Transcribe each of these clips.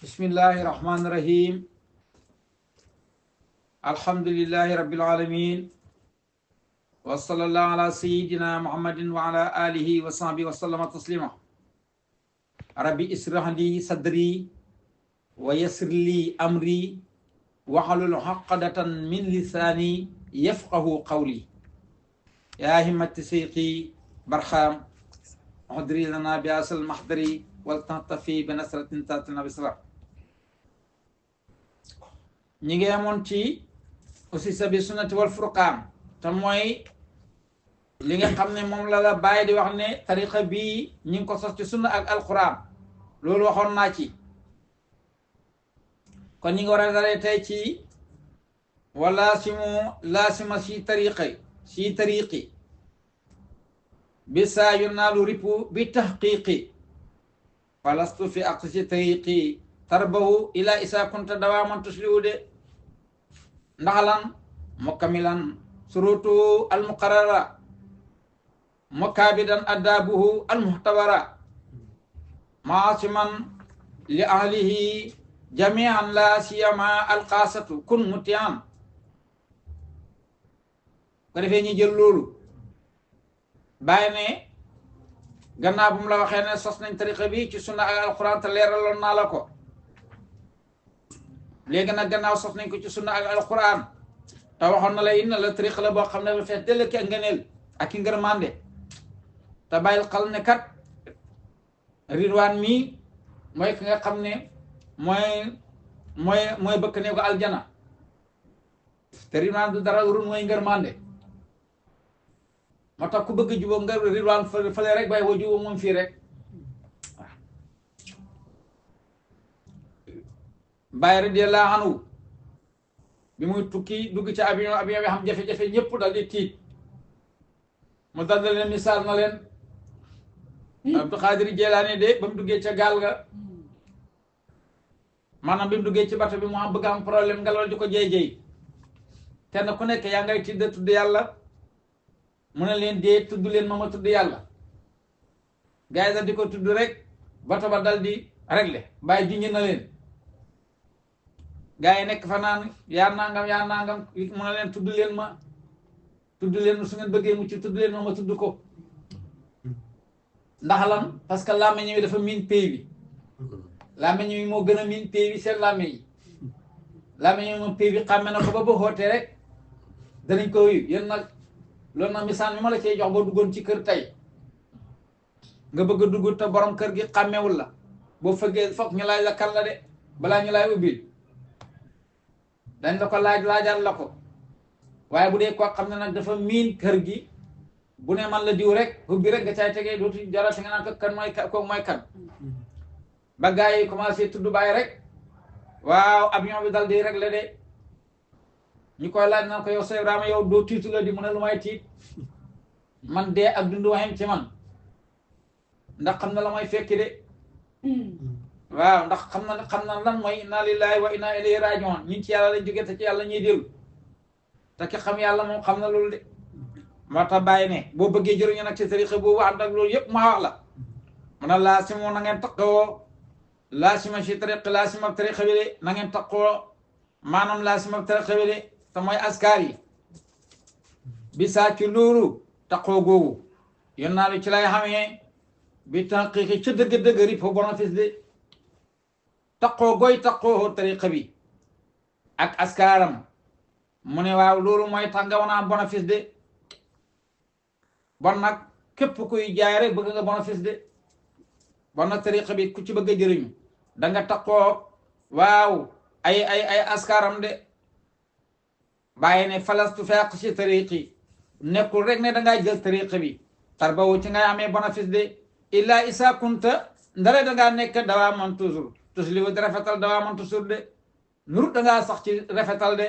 بسم الله الرحمن الرحيم الحمد لله رب العالمين وصلى الله على سيدنا محمد وعلى آله وصحبه وسلم تسليما ربي اسرح لي صدري ويسر لي أمري واحلل عقدة من لساني يفقه قولي يا همة سيقي برخام احضري لنا بأصل المحضري ولتعطفي بنصرة تاتنا بسرعة ñi ngi amoon ci aussi sabi sunnati wal furqaan te mooy li nga xam ne moom la bàyyi di wax ne tariqa bii ñi ngi ko sos ci sunna ak alquran loolu waxoon naa ci kon ñi ngi war a daree tey ci wala laasima si tariqi bi saa yu naalu ripu bi tahqiqi falastu fi aqsi tariqi tarbahu ila isa kunta dawaman tusliu de ndaxalan mukamilan surutu almuqarrara mukabidan adabuhu almuhtabara maasiman li ahlihi jamian la siyama alqasatu kun mutian ko defee ñi jël loolu bàyyi ne gannaaw bu mu la waxee ne sos nañ tariqa bi ci sunna ak alquran te leeraloon naa la ko léegi nag gannaaw sos nañ ko ci sunna ak alquran te waxoon na la inna la tariqa la boo xam ne ba fees dell ki ak ngëneel ak ki ngërmande te bàyyil xel ne kat ridwaan mii mooy ki nga xam ne mooy bëkk ne ko aljana te ridwaan du dara urun mooy ngërmande moo tax ku bëgg jubóo nga ridwaan fële rek bay woo jubóo moom fii rek Baay radiyallahu anhu bi muy tukki dugg ci avion bi xam jafe-jafe ñëpp dal di tiit mu dal leen misaal na leen Abdul Xaadir Jilaani de ba mu duggee ca gaal ga maanaam bi mu duggee ci bato bi mu am bëgg am problème ngelaw ji ko jey kenn ku nekk yaa ngay tudd yàlla mu ne leen dee tudd leen ma tudd yàlla gars yi dal di ko tudd rek bato ba dal di réglé bàyyi junj na leen gaa yi nekk fa naan yaa nangam mu ne leen tudd leen ma su ngeen bëggee mucc tudd leen ma tudd ko ndax lan parce que làmmiñ wi dafa miin pay bi làmmiñ wi moo gën a miin pay bi seen làmmiñ yi làmmiñ wi moom pay bi xàmme na ko ba xootee rek danañ ko wuyu yéen nag loolu nag misaal mi ma la cay jox boo duggoon ci kër tey nga bëgg a dugg te borom kër gi xàmmewul la boo fëggee foog ñu laaj la kan la de balaa ñu laay ubbil dañ la ko laajal la ko waaye bu dee koo xam ne nag dafa miin kër gi bu ne man la diw rek ubbi rek nga caay tegee dootu jaral si nga naan ko kan mooy kan ba gars yi commencé tudd bàyyi rek waaw avion bi dal di rek la de ñu koy laaj naan ko yow sa Ibrahima yow doo tiitu la di mu ne lu may tiit man dee ak dund waxem ci man ndax xam na la may fekki de waaw ndax xam na lan mooy inna lillahi wa inna ilayhi rajiun ñun ci yàlla lañ jógee te ci yàlla ñuy dellu te ki xam yàlla moom xam na loolu de moo tax bàyyi ne boo bëggee jëriñu nag ci tariqa boobu ànd ak loolu yëpp ma wax la mu ne laasimu na ngeen taqoo laasima ci laasima tariqa bi de na ngeen taqoo maanaam laasima tariqa bi de te mooy askar yi bi saa ci loolu taqoo googu yon naa lu ci lay xamee bi taqiqi ci dëgg-dëgg ri fo bénéfice de taqoo goy taqoo tariqa bi ak askaram mu ne waaw loolu mooy tax nga wana bénéfice de bon nag képp kuy jaay rek bëgg nga bénéfice de bon nag tariqa bi ku ci bëgg a jëriñu da nga taqoo waaw ay askaram de bàyyi ne falastu faq si tariqi nekkul rek ne dangaa jël tariqa bi tarbawu ci ngay amee bénéfice de illa isa kunta ndare dangaa nekk dawaa man toujours li di rafetal dawaa man toujours de nuru dangaa sax ci rafetal de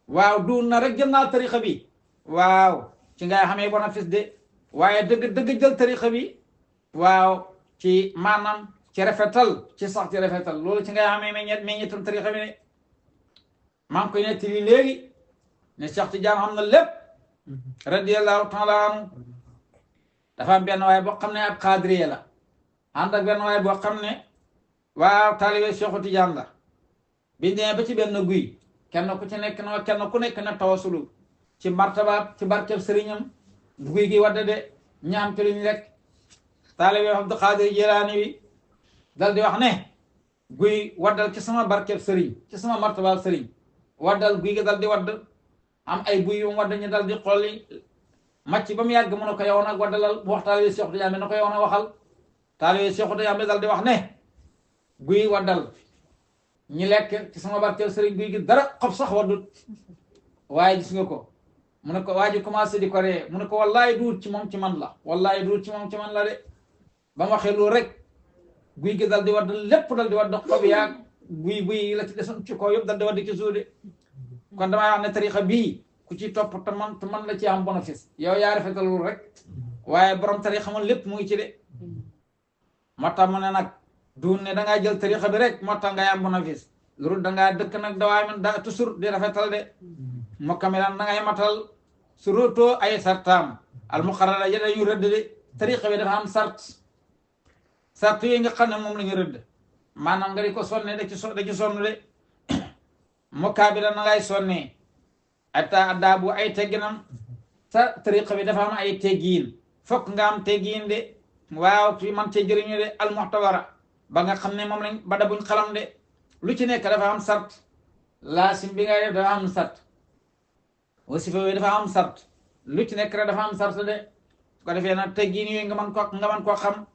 waaw du na rek jël naa tariqa bi waaw ci ngay xamee bénéfice de waaye dëgg jël tariqa bi waaw ci maanaam ci rafetal ci sax ci rafetal loolu ci ngay xamee meññetam tariqa bi ne maa ngi koy nettali léegi ne Cheikh Tidiane xam na lépp radiyallahu taala anhu dafa am benn waaye boo xam ne ab xaadiriya la ànd ak benn waaye boo xam ne waaw taalibe Cheikhu Tijaan la biñ demee ba ci benn guy kenn ku ci nekk na kenn ku nekk na tawasulu ci martabaab ci barkeb sëriñam guy gi wadda de ñaam ci luñ lekk taalibe Abdul Xaadir Jilaani wi dal di wax ne guy waddal ci sama barkeb sëriñ ci sama martabaab sëriñ waddal guy gi dal di wadd am ay buy yu mu wadd ñu dal di xolli macc ba mu yàgg mu ne ko yow nag waddalal mu wax taalibe Cheikhu Tijaan bi na ko yow nag waxal taalibe Cheikhu Tijaan bi dal di wax ne guy waddal ñi lekk ci sama barkeb sëriñ guy gi dara xob sax waddut waaye gis nga ko mu ne ko waa ji commencé di ko ree mu ne ko wallaay duut ci moom ci man la wallaay duut ci moom ci man la de ba ma waxee loolu rek guy gi dal di wadd lépp dal di wadd xob yaag buy la ci desoon ci kaw yëpp dal di wadd ci suuf de kon damay wax ne tarixa bii ku ci topp te man la ci am bénéfice yow yaa rafetal loolu rek waaye borom tarixa moom lépp mu ngi ci de moo tax mu ne nag duun ne dangaa jël tarixa bi rek moo tax ngay am bénéfice loolu dangaa dëkk nag dawaay man da toujours di rafetal de mokkamilan dangay matal surutoo ay sartaam almuqarrara ya dañu rëdd de tariqa bi dafa am sart yi nga xam ne moom la ñu rëdd maanaam nga di ko sonne da ci sonn de mokkaa bi da na ngay sonnee ata addaabu ay tegginam sa tariqa bi dafa am ay teggiin fokk nga am teggiin de waaw fi man cee jëriñu de almuxtawara ba nga xam ne moom lañ ba da buñ xalam de lu ci nekk dafa am sart laasim bi ngay def dafa am sart wasifa bi dafa am sart lu ci nekk rek dafa am sart de su ko defee nag teggiin yooyu nga mën koo xam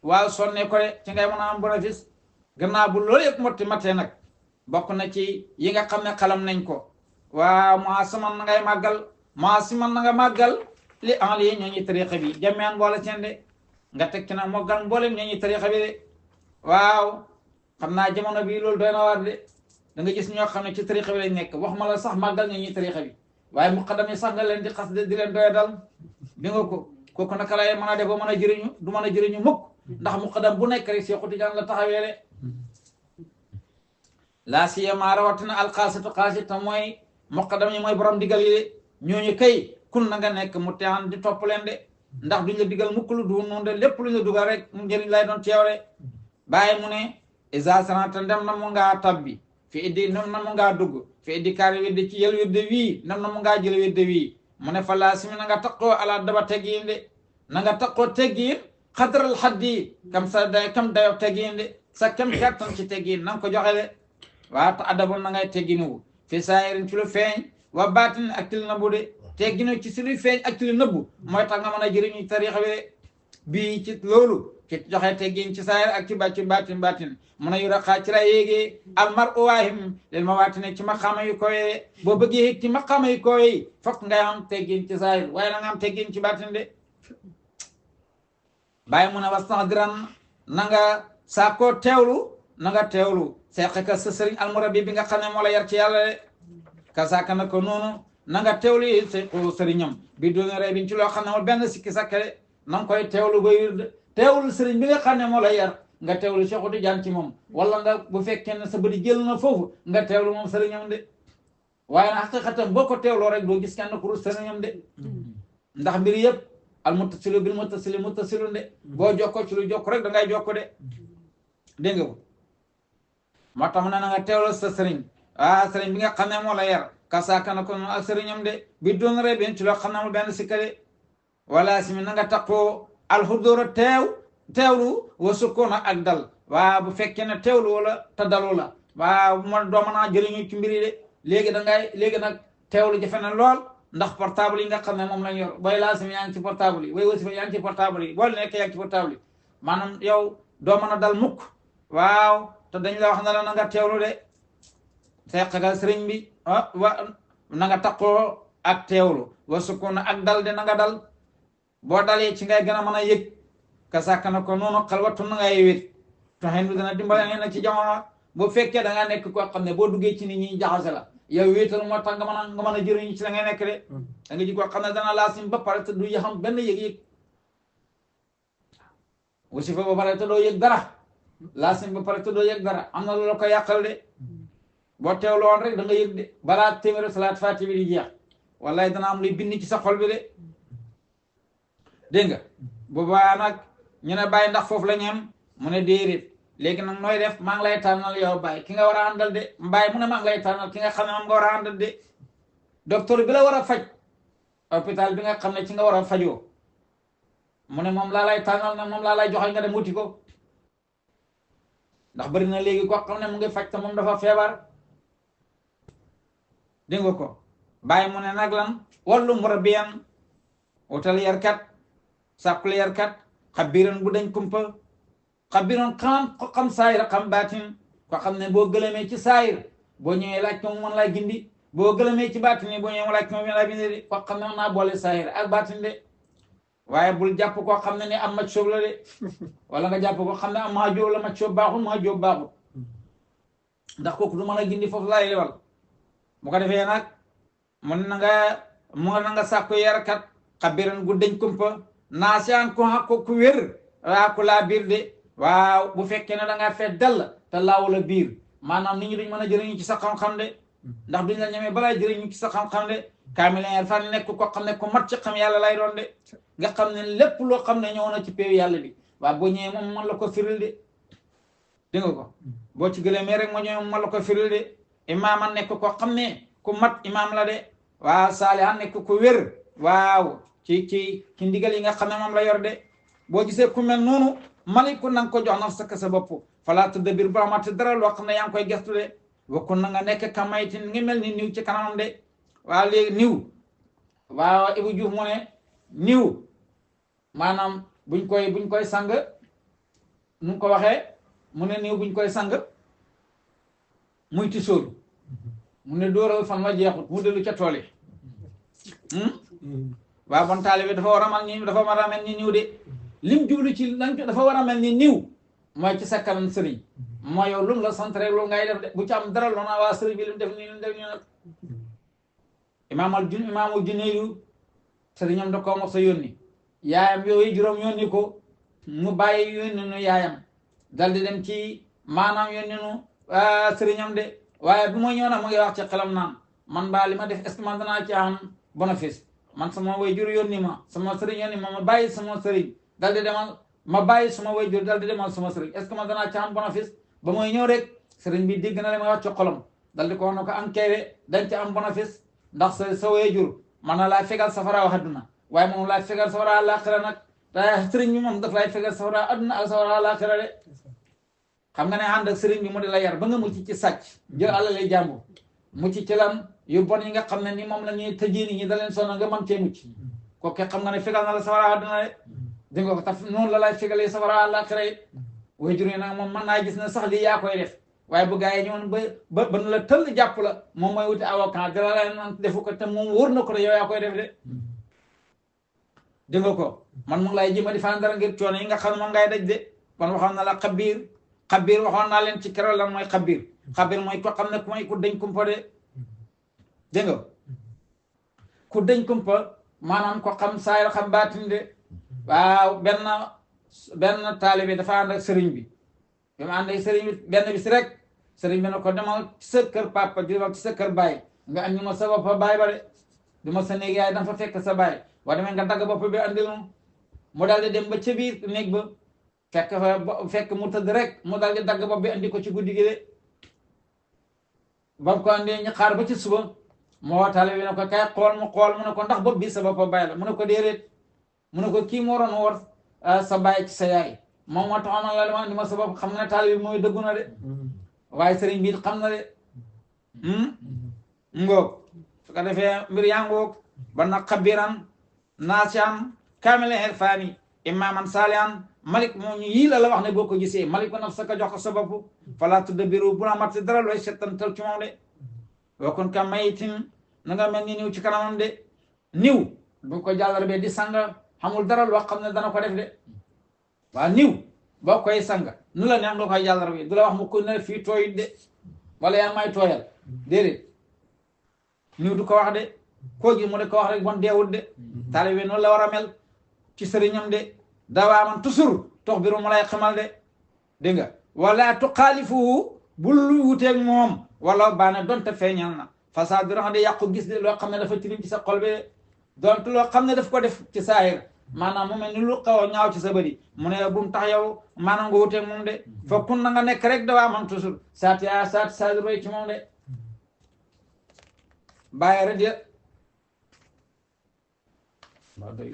waaw sonne ko de ci ngay mën a am bénéfice gannaaw bu loolu yëpp motti matee nag bokk na ci yi nga xam ne xalam nañ ko waaw moasiman na ngay màggal moasiman na nga màggal li en lii ñooñu tariqa bi jameen boole seen de nga teg ci nag moggal mboolem ñooñu tariqa bi de waaw xam naa jamono bii loolu doy na waar de da nga gis ñoo xam ne ci tariqa bi lañ nekk wax ma la sax màggal ñooñu tariqa bi waaye muqaddam yi sax nga leen di xas di leen doya dal bi nga ko kooku naka lay mën a def ba mën a jëriñu du mën a jëriñu mukk ndax muqaddam bu nekk rek Seexu Tijaan la taxawee de laa siyama rawatina alxaasatu xaasita mooy muqaddam yi mooy borom digal yi de ñooñu kay kun na nga nekk mu teexan di topp leen de ndax duñ la digal mukk lu du noonu de lépp lu ñu dugal rek mu njëriñ lay doon teew de bàyyi mu ne isa sanata ndem na mu ngaa tabbi fi iddi ndem na mu ngaa dugg fi iddi kaari wedde ci yel wedde wii ndem na mu ngaa jël wedde wii mu ne fa laasimi na nga taqoo ala daba teggiin de na nga taqoo teggiin xadral xaddi kam dayo teggiin de sa kem kattan ci teggiin na nga ko joxe de waaw te adabul na ngay tegginu fi saayirin ci lu feeñ wa baatin ak ci lu nëbbu de tegginu ci si lu feeñ ak ci lu nëbbu mooy tax nga mën a jëriñu tariixa bi de bii ci loolu ci joxe teggin ci saayir ak ci baatin mun a yura xaa ci la yéegee almar uwaahim leen ma waatine ci maqaama yu koy boo bëggee yéeg ci maqaama yu koy fokk ngay am teggin ci saayir waaye na nga am teggin ci baatin de bàyyi mu ne wastaxdiran na nga saakoo teewlu na nga teewlu seeqaka sa sëriñ almurabi bi nga xam ne moo la yar ci yàlla de ka saaka na ko noonu na nga teewlu sëriñam bi doon rey biñ ci loo xam ne moo benn sikki sakkale na nga koy teewlu ba wir teewlu sëriñ bi nga xam ne moo la yar nga teewlu Seexu Tijaan ci moom wala nga bu fekkee ne sa bëri jël na foofu nga teewlu moom sëriñam de waaye na xaqiqatan boo ko teewloo rek doo gis kenn ku dul sëriñam de ndax mbir yëpp al muttasilu bil muttasili muttasilun de boo jokkoo ci lu jokk rek da ngay jokko de dégg nga ko moo tax mu ne na nga teewlu sa sëriñ sëriñ bi nga xam ne moo la yar kasaaka na ko noonu ak sëriñam de bi doon rey benn ci loo xam ne mu benn sikka de wala simi na nga taqoo alxudóora teewlu wa sukkoona ak dal waaw bu fekkee ne teewlu wala te dalu la waaw doo mën a jëriñu ci mbiri de léegi nag teewlu jafe na lool ndax portable yi nga xam ne moom lañ yor booy laasim yaa ngi ci portable yi booy wasifa yaa ngi ci portable yi boo nekkee yaa ngi ci portable yi maanaam yow doo mën a dal mukk waaw te dañ la wax na la na nga teewlu de seqagal sëriñ bi na nga taqoo ak teewlu wa sukkoona ak dal de na nga dal boo dalee ci ngay gën a mën a yëg ka sàkk na ko noonu xalwatu na ngay wét toxen bi dana dimbale ngeen na ci jamono bu fekkee da ngaa nekk koo xam ne boo duggee ci nit ñi jaxase la yow wéetal moo tax nga mën a jëriñu ci la ngay nekk de da nga ji koo xam ne dana laasim ba pare te du yaxam benn yëg-yëg wasifa ba pare te doo yëg dara laasim ba pare te doo yëg dara am na lu la ko yàqal de boo teewlu woon rek da nga yëg de balaa téeméeri salaat faati bi di jeex wallahi dana am luy bind ci sa xol bi de dégg nga boobaa nag ñu ne bàyyi ndax foofu la ñem mu ne déedéet léegi nag nooy def maa ngi lay tànnal yow Baye ki nga war a àndal de Baye mu ne maa ngi lay tànnal ki nga xam ne moom nga war a àndal de docteur bi la war a faj hôpital bi nga xam ne ci nga war a fajoo mu ne moom laa lay tànnal nag moom laa lay joxe nga dem wuti ko ndax bari na léegi koo xam ne mu ngi faj te moom dafa feebar dégg nga ko Baye mu ne nag lan wallu murabiyan wutal yarkat sàkkul yarkat xabiran bu dañ kumpa xabiran xam saayir xam baatin ko xam ne boo gëlëmee ci saayir boo ñëwee laaj ko mu mën laa gindi boo gëlëmee ci baatin yi boo ñëwee laaj ko mu mën laa gindi de ko xam ne mën naa boole saayir ak baatin de waaye bul jàpp koo xam ne ni am mac soob la de wala nga jàpp koo xam ne am maa jóob la mac soob baaxul maa jóob baaxul ndax kooku du mën a gindi foofu laay lewal bu ko defee nag mun na nga sàkku yarkat xabiran gu dañ kumpa naasiyaan ku wér waa ku laa biir de waaw bu fekkee ne da ngaa fee dell te laaw la biir maanaam nit ñi duñ mën a jëriñu ci sa xam-xam de ndax duñ la ñemee balaa jëriñu ci sa xam-xam de kaamilen fan nekk ko xam ne ko mat ci xam yàlla lay doon de nga xam ne lépp loo xam ne ñëw na ci péew yàlla bi waaw boo ñëwee moom man la ko firil de dégg nga ko boo ci gëlee mais rek moo ñëwee moom man la ko firil de imaam a nekk ko xam ne ku mat imaam la de waaw saalihan nekk ku wér waaw ci ndigal yi nga xam ne moom la yor de boo gisee ku mel noonu maliku na nga ko jox nafsaka sa bopp falaa tadabbir ba amati dara loo xam ne yaa ngi koy gestu de wakku na nga nekk kamaytin ngi mel ni niw ci kanamam de waaw léegi niw waaw Ibou Diouf mu ne niw maanaam buñ koy sang nu ko waxee mu ne niw buñ koy sang muy ti sóoru mu ne dóoral fan ma jeexut mu dellu ca tool yi waaw bon taalibe dafa war a mel ni dafa war a mel ni niw de lim jublu ci lan dafa war a mel ni niw mooy ci sa kanam sëriñ mooy yow lum la sant rek loolu ngay def de bu ci am dara loo naa waa sëriñ bi lim def nii lim def nii nag imaamul Junayd sëriñam da koo mos a yónni yaayam yooyu juróom yónni ko mu bàyyi yónni nu yaayam dal di dem ci maanaam yónni nu sëriñam de waaye bu ma ñëw nag mu ngi wax ci xelam naan man baa li ma def est-ce que man danaa ci am bénéfice man sama way jur yónni ma sama sëriñ yónni ma bàyyi sama sëriñ dal di demal ma bàyyi sama way jur dal di demal sama sëriñ est-ce que man danaa ci am bénéfice ba mooy ñëw rek sëriñ bi dégg na li may wax ci xolam dal di ko wax na ko enquête dañ ci am bénéfice ndax sa way jur man na laa fegal safara wax adduna waaye moom laa fegal safara àllaaxira nag te sëriñ bi moom daf lay fegal safara adduna ak safara àllaaxira de xam nga ne ànd ak sëriñ bi mu di la yar ba nga mucc ci sàcc jël alal jàmbur mucc ci lan yu bon yi nga xam ne ni moom la ñuy tëjee nit ñi da leen sonal nga mën cee mucc kooku xam nga ne fegal na la safara adduna de dégg nga ko taf noonu la lay fegalee safara àllaaxira yi way jur yi nag moom mën naa gis ne sax lii yaa koy def waaye bu gaa yi ñëwoon ba na la tëll jàpp la moom mooy wuti avocat dara la naan defu ko te moom wóor na ko ne yow yaa koy def de dégg nga ko man mu ngi lay jëma di fan dara ngir coono yi nga xam ne moom ngay daj de kon waxoon na la xabiir waxoon naa leen ci keroog lan mooy xabiir mooy ko xam ne mooy ku dañ kumpa de dégg nga ku dañ kumpa maanaam ko xam saayir xam baatin de waaw benn taalibe dafa ànd ak sëriñ bi mu ànd ak sëriñ bi benn bis rek sëriñ bi ne ko demal ci sa kër papa di ci sa kër baay nga andi ma sa bopp baay ba de du ma sa néeg yaay danga fa fekk sa baay boo demee nga dagg bopp bi andil mu daal di dem ba ca biir néeg ba fekk mu tëdd rek mu daal di dagg bopp bi andi ko ci guddi gi de ba ko andee ñu xaar ba ci suba moo taale bi ne ko kay xool mu ne ko ndax bopp bi sa bopp baay la mu ne ko déedéet mu ne ko kii moo doon war sa baay ci sa yaay moom moo tax amal la li ma andi ma sa bopp xam nga ne taale bi mooy dëggu na de waaye sëriñ bi xam na de ngoog su ko defee mbir yaa ngoog ba nag xabiran naasian kaamilan irfaani imaaman saalihan malik moo ñu yii la wax ne boo ko gisee malik ba naf sa ka jox ko sa bopp falaa tudabbiru bu na mat dara looy settantal ci moom de wa kun ka mayitin na nga mel ni niw ci kanamam de niw bu ko jàllarbe di sang xamul dara loo xam ne dana ko def de waaw niw boo koy sang nu la neex nga koy jàllarbe du la wax mu ko ne fii tooyit de wala yaa may tooyal déedéet niw du ko wax de koo gis mu de ko wax rek bon deewut de taalibe noonu la war a mel ci sëriñam de dawaaman toujours tox biru mu lay xamal de dégg nga wala tuxaalifuhu bul wuteeg moom wala baane donte feeñal na façade bi nga xam ne yàqu gis de loo xam ne dafa tilim ci sa xol bi donte loo xam ne daf ko def ci saahir maanaam mu mel ni lu xaw a ñaaw ci sa bëri mu ne bu mu tax yow maanaam nga wuteeg moom de fokkun na nga nekk rek dawaa man toujours saati roy ci moom de bàyyi rek de waaw doy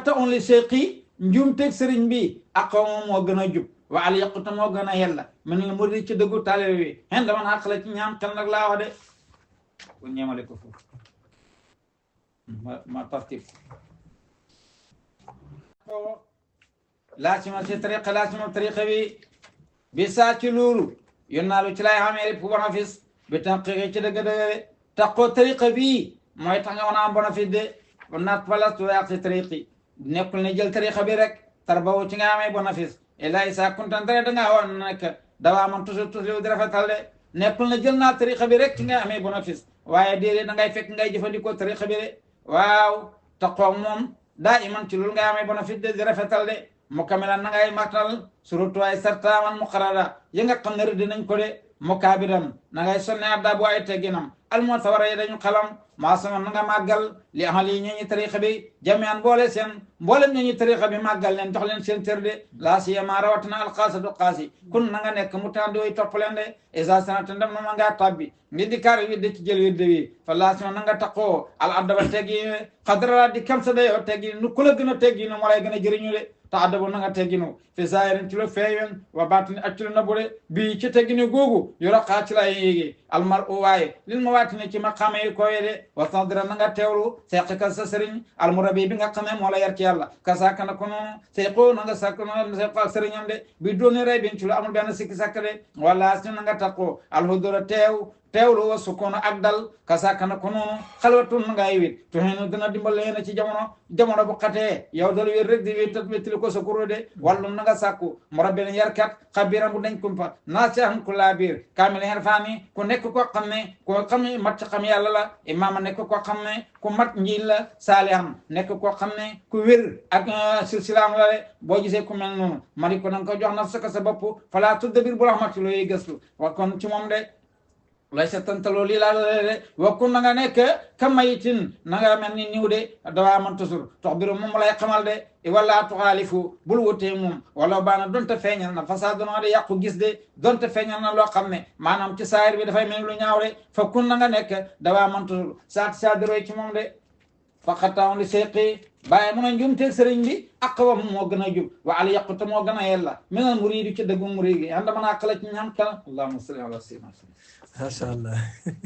ta on li seqi njuumteeg sëriñ bi ak moom moo gën a jub wa al yaquta moo gën a yella mel ni mu di ci dëggu taalibe bi xen dama xàq la ci ñaan xel nag laa wax de bu ñeemale ko foofu ma tartib laasima si tariqa bi saa ci loolu yon naa lu ci lay xamee rek pour bénéfice bi tanqiqi ci dëgg-dëgg taqoo tariqa bii mooy tax nga wan a am bénéfice de ba naat palastu yaaq si tariqi nekkul ne jël tariqa bi rek tarbawu ci nga amee bénéfice et là isa kontaan dara dangaa woon nekk dawaa man toujours di rafetal de nekkul ne jël naa tariqa bi rek ci nga amee bénéfice waaye déedéet da ngay fekk ngay jëfandikoo tariqa bi de waaw taqoo moom daa iman ci loolu nga amee bénéfice de di rafetal de mukamilan na ngay matal surtout ay sartaaman muqarrara yi nga xam ne rëdd nañ ko de mukaabiran na ngay sonne adda bu ay tegginam almutawara yi dañu xalam maasama na nga màggal li amal yi ñooñu tariqa bi jamian mboolem ñooñu tariqa bi màggal leen jox leen seen tër de laa siyama rawatina alxaasatu xaasi kun na nga nekk mu tàndooy topp leen de isa sanata ndem na ma ngaa tabbi ngi di kaar wi de ci jël wirde wi fa laasima na nga taqoo al addaba teggi xadrara di kam sa dayoo teggi nu ku la gën a teggi nu moo lay gën a jëriñu de ta addabu na nga tegginu fi zaahirin ci lu feewen wa baatini ak ci lu nabu de bii ci tegginu googu yu raqaa ci lay yéegi almar u waaye lil ma waatini ci maqaama yi koye de wa tandira na nga teewlu seeqika sa sëriñ almurabi bi nga xamee moo la yar ci yàlla kasaaka na ko noonu seeqoo na nga sakk seeqo ak sëriñam de bi dooni rey bin ci lu amul benn sikki sakk de wala si na nga taqoo alhudura teewlu wa sukkoon ak dal kasaaka na ko noonu xalwatun na ngay wit tuxeenu dina dimbal leen ci jamono bu xatee yow dal wér rek di wéttali ko sa kuro de wàllum na nga sàkku murabbin yarkat xabiran bu dañ kumpa naasihan ku laa biir kaamil irfaani ku nekk koo xam ne mat xam yàlla la imaama nekk koo xam ne ku mat njiil la saalihan nekk koo xam ne ku wér ak silsilaam la de boo gisee ku mel noonu mari ko nanga ko jox na sa bopp falaa tudda biir bu raxmati looy gëstu wa kon ci moom de lay settantaloo lii laa de wakkun na nga nekk ka mayitin na nga mel ni niw de dawaa man toujours tox biru moom lay xamal de wala tuxaalifu bul wutee moom wala baana donte feeñal na fasaadunoo de yàqu gis de donte feeñal na loo xam ne maanaam ci saayir bi dafay mel lu ñaaw de fakkun na nga nekk dawaa man toujours saadiroy ci moom de faqataan li seeqi bàyyi mun a njumteeg sëriñ bi aqwam moo gën a jub wa al yaqute moo gën a yella minal muriidi ci dëggu muriid gi anda mën a xala ci ñam kala allahumma salli ala sayyidina Masha Allah